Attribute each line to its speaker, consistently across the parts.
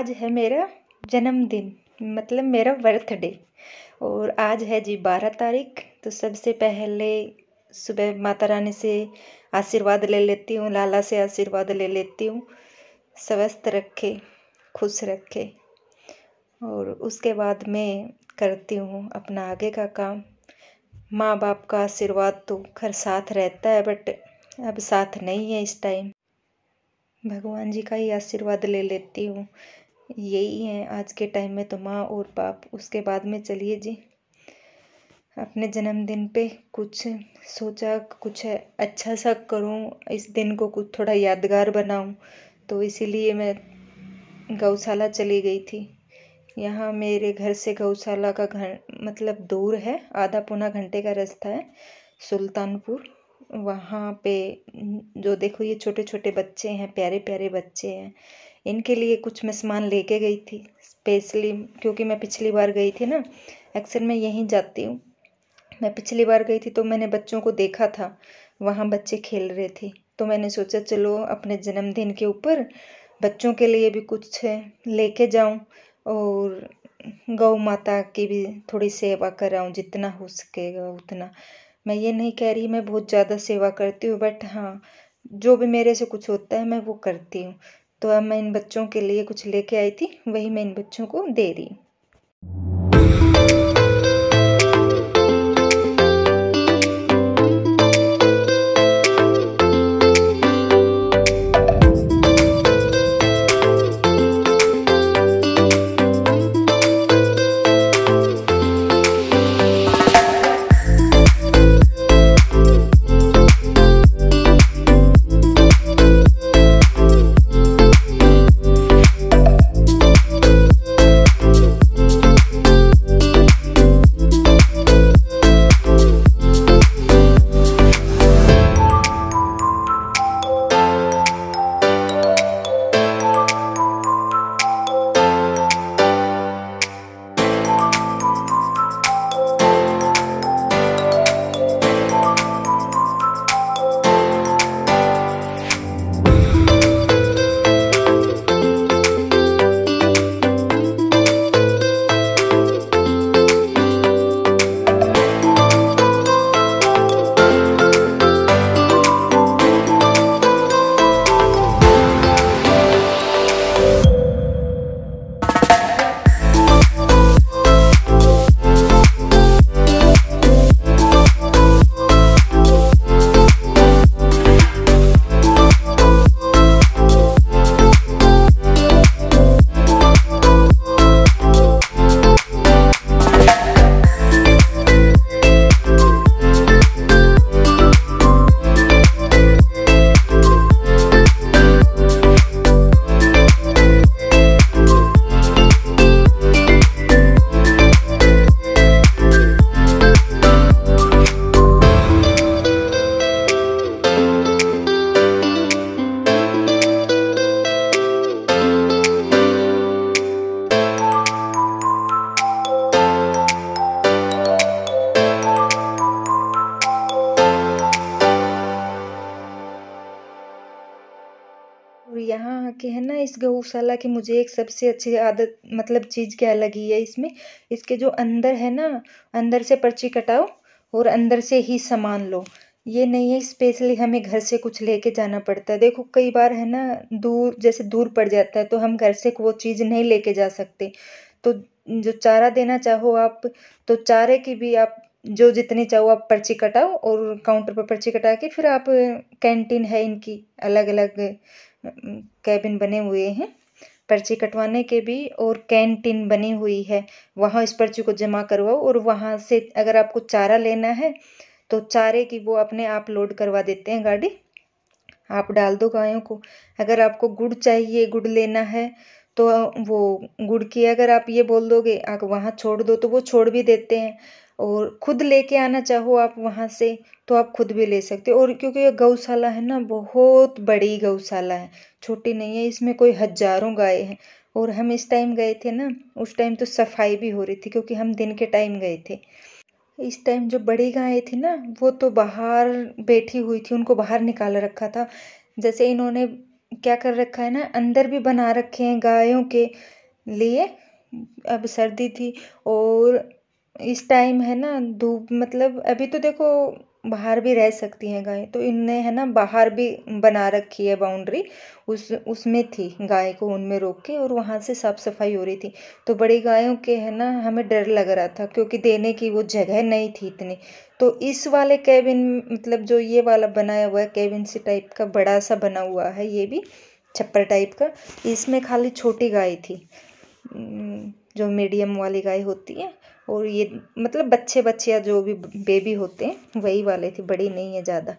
Speaker 1: आज है मेरा जन्मदिन, मतलब मेरा बर्थडे। और आज है जी 12 तारीख। तो सबसे पहले सुबह माता रानी से आशीर्वाद ले लेती हूँ, लाला से आशीर्वाद ले लेती हूँ, स्वस्थ रखे, खुश रखे। और उसके बाद मैं करती हूँ अपना आगे का काम। माँ बाप का आशीर्वाद तो खैर साथ रहता है, बट अब साथ नहीं है इस टाइम। भगवान जी का ही आशीर्वाद ले लेती हूँ। यही है आज के टाइम में तो, माँ और बाप। उसके बाद में चलिए जी, अपने जन्मदिन पे कुछ सोचा, कुछ अच्छा सा करूँ, इस दिन को कुछ थोड़ा यादगार बनाऊँ। तो इसीलिए मैं गौशाला चली गई थी। यहाँ मेरे घर से गौशाला का घर मतलब दूर है, आधा पौना घंटे का रास्ता है, सुल्तानपुर। वहाँ पे जो देखो ये छोटे छोटे बच्चे हैं, प्यारे प्यारे बच्चे हैं, इनके लिए कुछ मैं सामान लेके गई थी स्पेशली, क्योंकि मैं पिछली बार गई थी ना, अक्सर मैं यहीं जाती हूँ। मैं पिछली बार गई थी तो मैंने बच्चों को देखा था, वहाँ बच्चे खेल रहे थे, तो मैंने सोचा चलो अपने जन्मदिन के ऊपर बच्चों के लिए भी कुछ लेके जाऊँ और गौ माता की भी थोड़ी सेवा कराऊँ, जितना हो सकेगा उतना। मैं ये नहीं कह रही मैं बहुत ज़्यादा सेवा करती हूँ, बट हाँ, जो भी मेरे से कुछ होता है मैं वो करती हूँ। तो अब मैं इन बच्चों के लिए कुछ लेके आई थी, वही मैं इन बच्चों को दे रही हूँ। और यहाँ आके है ना, इस गौशाला की मुझे एक सबसे अच्छी आदत मतलब चीज़ क्या लगी है इसमें, इसके जो अंदर है ना, अंदर से पर्ची कटाओ और अंदर से ही सामान लो। ये नहीं है स्पेशली हमें घर से कुछ लेके जाना पड़ता है। देखो कई बार है ना, दूर जैसे दूर पड़ जाता है तो हम घर से वो चीज़ नहीं लेके जा सकते। तो जो चारा देना चाहो आप, तो चारे की भी आप जो जितनी चाहो आप पर्ची कटाओ, और काउंटर पर पर्ची कटा के फिर आप, कैंटीन है इनकी, अलग अलग कैबिन बने हुए हैं पर्ची कटवाने के भी, और कैंटीन बनी हुई है, वहाँ इस पर्ची को जमा करवाओ और वहाँ से अगर आपको चारा लेना है तो चारे की वो अपने आप लोड करवा देते हैं गाड़ी, आप डाल दो गायों को। अगर आपको गुड़ चाहिए, गुड़ लेना है, तो वो गुड़ की अगर आप ये बोल दोगे आप वहाँ छोड़ दो तो वो छोड़ भी देते हैं। और खुद लेके आना चाहो आप वहाँ से तो आप खुद भी ले सकते हो। और क्योंकि ये गौशाला है ना, बहुत बड़ी गौशाला है, छोटी नहीं है, इसमें कोई हजारों गाय हैं। और हम इस टाइम गए थे ना, उस टाइम तो सफाई भी हो रही थी, क्योंकि हम दिन के टाइम गए थे। इस टाइम जो बड़ी गाय थी ना, वो तो बाहर बैठी हुई थी, उनको बाहर निकाल रखा था। जैसे इन्होंने क्या कर रखा है ना, अंदर भी बना रखे हैं गायों के लिए। अब सर्दी थी और इस टाइम है ना धूप, मतलब अभी तो देखो बाहर भी रह सकती हैं गाय, तो इनने है ना बाहर भी बना रखी है बाउंड्री, उसमें थी गाय को, उनमें रोक के, और वहाँ से साफ सफाई हो रही थी। तो बड़ी गायों के है ना हमें डर लग रहा था, क्योंकि देने की वो जगह नहीं थी इतनी। तो इस वाले कैबिन, मतलब जो ये वाला बनाया हुआ है कैबिन से टाइप का, बड़ा सा बना हुआ है, ये भी छप्पर टाइप का, इसमें खाली छोटी गाय थी, जो मीडियम वाली गाय होती है, और ये मतलब बच्चे बच्चियाँ जो भी बेबी होते हैं वही वाले थे, बड़ी नहीं है ज़्यादा।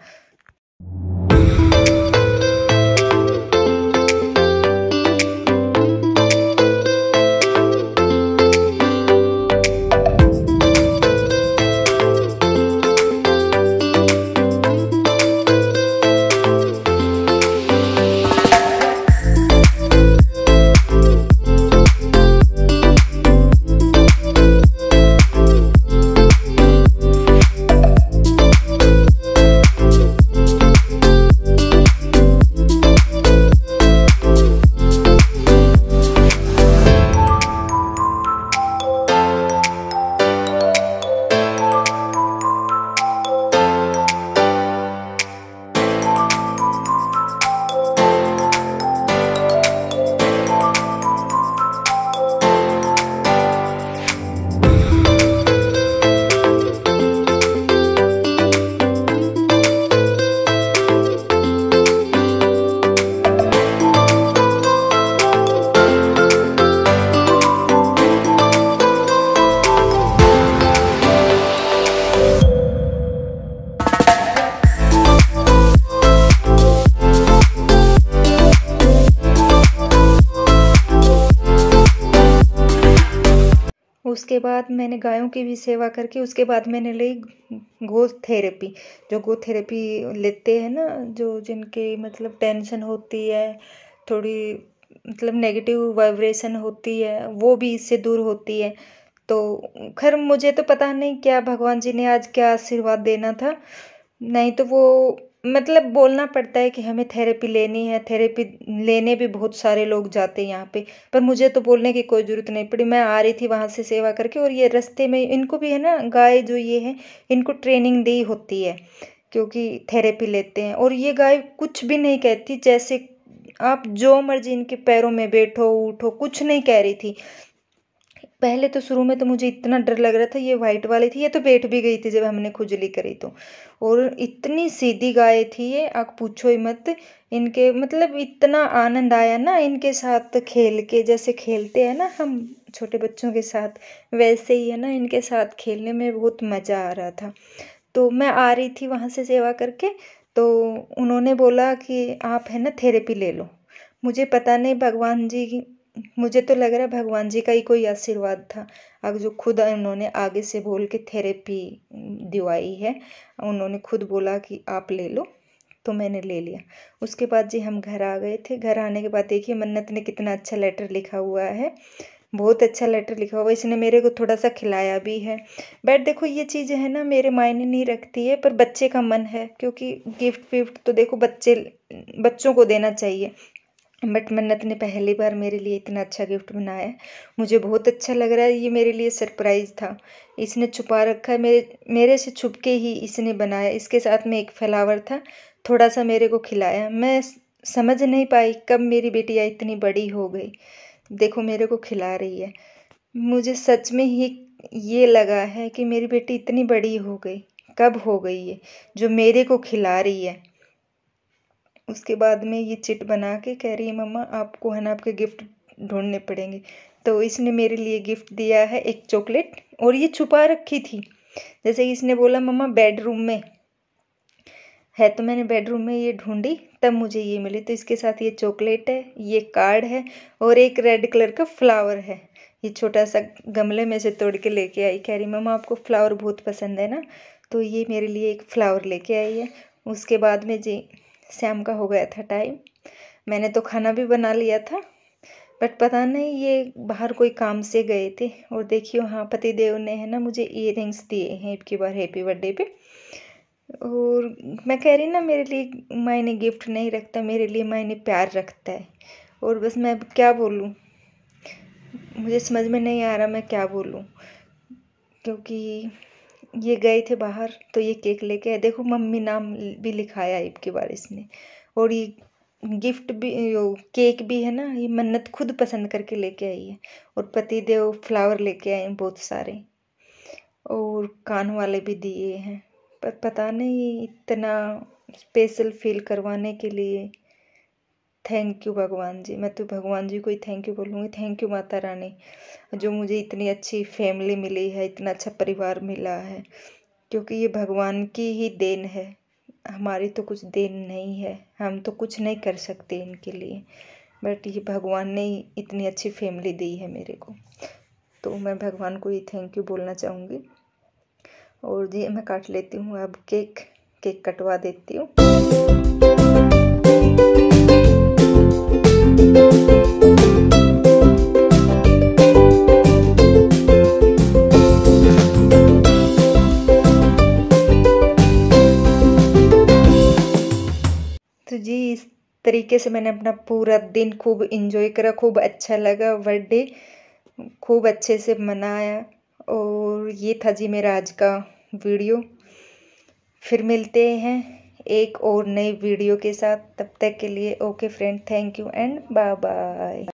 Speaker 1: उसके बाद मैंने गायों की भी सेवा करके उसके बाद मैंने ली गो थेरेपी। जो गो थेरेपी लेते हैं ना, जो जिनके मतलब टेंशन होती है, थोड़ी मतलब नेगेटिव वाइब्रेशन होती है, वो भी इससे दूर होती है। तो खैर मुझे तो पता नहीं क्या भगवान जी ने आज क्या आशीर्वाद देना था, नहीं तो वो मतलब बोलना पड़ता है कि हमें थेरेपी लेनी है, थेरेपी लेने भी बहुत सारे लोग जाते हैं यहाँ पे, पर मुझे तो बोलने की कोई ज़रूरत नहीं पड़ी। मैं आ रही थी वहाँ से सेवा करके, और ये रास्ते में इनको भी है ना, गाय जो ये है इनको ट्रेनिंग दी होती है, क्योंकि थेरेपी लेते हैं। और ये गाय कुछ भी नहीं कहती, जैसे आप जो मर्जी इनके पैरों में बैठो उठो, कुछ नहीं कह रही थी। पहले तो शुरू में तो मुझे इतना डर लग रहा था, ये वाइट वाली थी, ये तो बैठ भी गई थी जब हमने खुजली करी तो। और इतनी सीधी गाय थी ये, आप पूछो ही मत। इनके मतलब इतना आनंद आया ना इनके साथ खेल के, जैसे खेलते हैं ना हम छोटे बच्चों के साथ, वैसे ही है ना इनके साथ खेलने में बहुत मज़ा आ रहा था। तो मैं आ रही थी वहाँ से सेवा करके, तो उन्होंने बोला कि आप है ना थेरेपी ले लो। मुझे पता नहीं भगवान जी की, मुझे तो लग रहा है भगवान जी का ही कोई आशीर्वाद था। अब जो खुद उन्होंने आगे से बोल के थेरेपी दिवाई है, उन्होंने खुद बोला कि आप ले लो, तो मैंने ले लिया। उसके बाद जी हम घर आ गए थे। घर आने के बाद देखिए मन्नत ने कितना अच्छा लेटर लिखा हुआ है, बहुत अच्छा लेटर लिखा हुआ है। इसने मेरे को थोड़ा सा खिलाया भी है। बट देखो ये चीज़ें है ना मेरे मायने नहीं रखती है, पर बच्चे का मन है, क्योंकि गिफ्ट विफ्ट तो देखो बच्चों को देना चाहिए। बट मन्नत ने पहली बार मेरे लिए इतना अच्छा गिफ्ट बनाया, मुझे बहुत अच्छा लग रहा है। ये मेरे लिए सरप्राइज़ था, इसने छुपा रखा है, मेरे से छुप के ही इसने बनाया। इसके साथ में एक फ्लावर था, थोड़ा सा मेरे को खिलाया। मैं समझ नहीं पाई कब मेरी बेटियाँ इतनी बड़ी हो गई, देखो मेरे को खिला रही है। मुझे सच में ही ये लगा है कि मेरी बेटी इतनी बड़ी हो गई, कब हो गई है जो मेरे को खिला रही है। उसके बाद में ये चिट बना के कह रही है मम्मा आपको है ना आपके गिफ्ट ढूंढने पड़ेंगे। तो इसने मेरे लिए गिफ्ट दिया है एक चॉकलेट, और ये छुपा रखी थी। जैसे इसने बोला मम्मा बेडरूम में है, तो मैंने बेडरूम में ये ढूंढी, तब मुझे ये मिली। तो इसके साथ ये चॉकलेट है, ये कार्ड है, और एक रेड कलर का फ्लावर है। ये छोटा सा गमले में से तोड़ के लेके आई, कह रही मम्मा आपको फ्लावर बहुत पसंद है ना, तो ये मेरे लिए एक फ्लावर लेके आई है। उसके बाद में जी शाम का हो गया था टाइम, मैंने तो खाना भी बना लिया था, बट पता नहीं ये बाहर कोई काम से गए थे। और देखियो हाँ पति देव ने है ना मुझे इयररिंग्स दिए हैं इनकी बार हैप्पी बर्थडे पे। और मैं कह रही ना मेरे लिए मायने गिफ्ट नहीं रखता, मेरे लिए मायने प्यार रखता है। और बस मैं अब क्या बोलूँ, मुझे समझ में नहीं आ रहा मैं क्या बोलूँ, क्योंकि ये गए थे बाहर तो ये केक लेके आए। देखो मम्मी नाम भी लिखाया इनकी बार इसने। और ये गिफ्ट भी, केक भी है ना, ये मन्नत खुद पसंद करके लेके आई है। और पति देव फ्लावर लेके आए हैं बहुत सारे, और कान वाले भी दिए हैं। पर पता नहीं इतना स्पेशल फील करवाने के लिए। थैंक यू भगवान जी, मैं तो भगवान जी को ही थैंक यू बोलूँगी। थैंक यू माता रानी, जो मुझे इतनी अच्छी फैमिली मिली है, इतना अच्छा परिवार मिला है। क्योंकि ये भगवान की ही देन है, हमारी तो कुछ देन नहीं है, हम तो कुछ नहीं कर सकते इनके लिए। बट ये भगवान ने ही इतनी अच्छी फैमिली दी है मेरे को, तो मैं भगवान को ही थैंक यू बोलना चाहूँगी। और जी मैं काट लेती हूँ अब केक कटवा देती हूँ। तो जी इस तरीके से मैंने अपना पूरा दिन खूब इंजॉय करा, खूब अच्छा लगा, बर्थडे खूब अच्छे से मनाया। और ये था जी मेरा आज का वीडियो। फिर मिलते हैं एक और नई वीडियो के साथ, तब तक के लिए okay friend, thank you and bye bye.